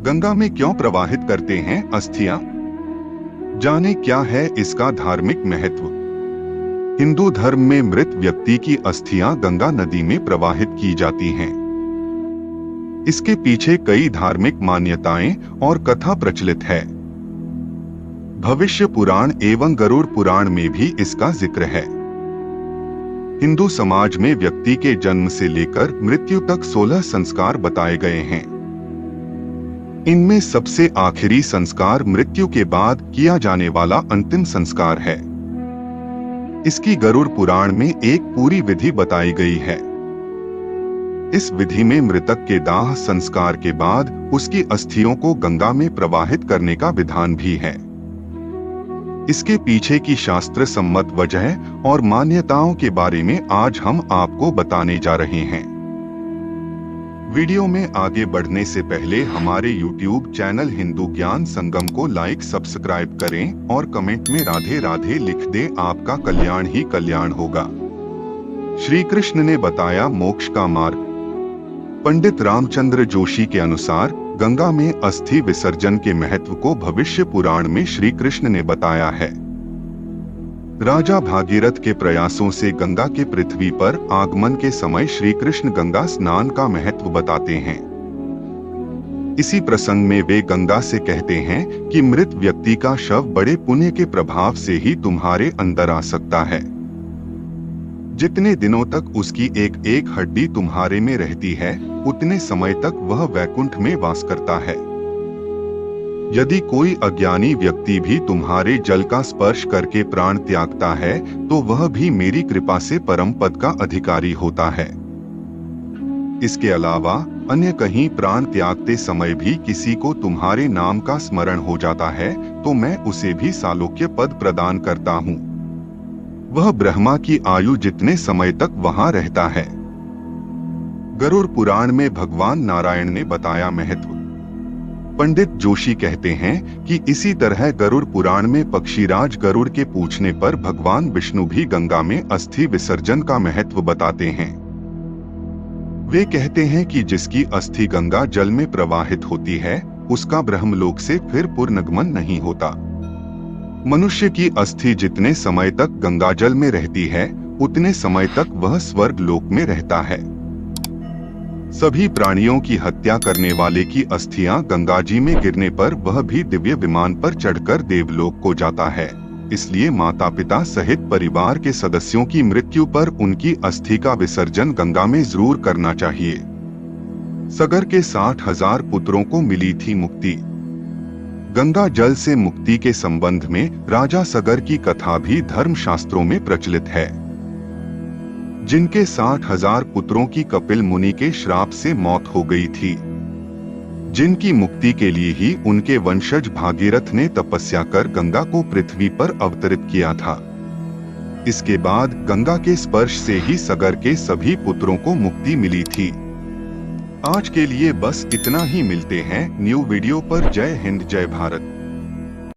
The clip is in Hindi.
गंगा में क्यों प्रवाहित करते हैं अस्थियां? जाने क्या है इसका धार्मिक महत्व। हिंदू धर्म में मृत व्यक्ति की अस्थियां गंगा नदी में प्रवाहित की जाती हैं। इसके पीछे कई धार्मिक मान्यताएं और कथा प्रचलित है। भविष्य पुराण एवं गरुड़ पुराण में भी इसका जिक्र है। हिंदू समाज में व्यक्ति के जन्म से लेकर मृत्यु तक 16 संस्कार बताए गए हैं। इनमें सबसे आखिरी संस्कार मृत्यु के बाद किया जाने वाला अंतिम संस्कार है। इसकी गरुड़ पुराण में एक पूरी विधि बताई गई है। इस विधि में मृतक के दाह संस्कार के बाद उसकी अस्थियों को गंगा में प्रवाहित करने का विधान भी है। इसके पीछे की शास्त्र सम्मत वजह और मान्यताओं के बारे में आज हम आपको बताने जा रहे हैं। वीडियो में आगे बढ़ने से पहले हमारे YouTube चैनल हिंदू ज्ञान संगम को लाइक सब्सक्राइब करें और कमेंट में राधे राधे लिख दें। आपका कल्याण ही कल्याण होगा। श्री कृष्ण ने बताया मोक्ष का मार्ग। पंडित रामचंद्र जोशी के अनुसार गंगा में अस्थि विसर्जन के महत्व को भविष्य पुराण में श्री कृष्ण ने बताया है। राजा भागीरथ के प्रयासों से गंगा के पृथ्वी पर आगमन के समय श्री कृष्ण गंगा स्नान का महत्व बताते हैं। इसी प्रसंग में वे गंगा से कहते हैं कि मृत व्यक्ति का शव बड़े पुण्य के प्रभाव से ही तुम्हारे अंदर आ सकता है। जितने दिनों तक उसकी एक एक हड्डी तुम्हारे में रहती है, उतने समय तक वह वैकुंठ में वास करता है। यदि कोई अज्ञानी व्यक्ति भी तुम्हारे जल का स्पर्श करके प्राण त्यागता है, तो वह भी मेरी कृपा से परम पद का अधिकारी होता है। इसके अलावा अन्य कहीं प्राण त्यागते समय भी किसी को तुम्हारे नाम का स्मरण हो जाता है, तो मैं उसे भी सालोक्य पद प्रदान करता हूँ। वह ब्रह्मा की आयु जितने समय तक वहां रहता है। गरुड़ पुराण में भगवान नारायण ने बताया महत्व। पंडित जोशी कहते हैं कि इसी तरह गरुड़ पुराण में पक्षीराज गरुड़ के पूछने पर भगवान विष्णु भी गंगा में अस्थि विसर्जन का महत्व बताते हैं। वे कहते हैं कि जिसकी अस्थि गंगा जल में प्रवाहित होती है, उसका ब्रह्मलोक से फिर पुनर्गमन नहीं होता। मनुष्य की अस्थि जितने समय तक गंगा जल में रहती है, उतने समय तक वह स्वर्ग लोक में रहता है। सभी प्राणियों की हत्या करने वाले की अस्थियां गंगा जी में गिरने पर वह भी दिव्य विमान पर चढ़कर देवलोक को जाता है। इसलिए माता पिता सहित परिवार के सदस्यों की मृत्यु पर उनकी अस्थि का विसर्जन गंगा में जरूर करना चाहिए। सगर के 60,000 पुत्रों को मिली थी मुक्ति। गंगा जल से मुक्ति के संबंध में राजा सगर की कथा भी धर्म शास्त्रों में प्रचलित है। जिनके 60,000 पुत्रों की कपिल मुनि के श्राप से मौत हो गई थी, जिनकी मुक्ति के लिए ही उनके वंशज भागीरथ ने तपस्या कर गंगा को पृथ्वी पर अवतरित किया था। इसके बाद गंगा के स्पर्श से ही सगर के सभी पुत्रों को मुक्ति मिली थी। आज के लिए बस इतना ही। मिलते हैं न्यू वीडियो पर। जय हिंद, जय भारत।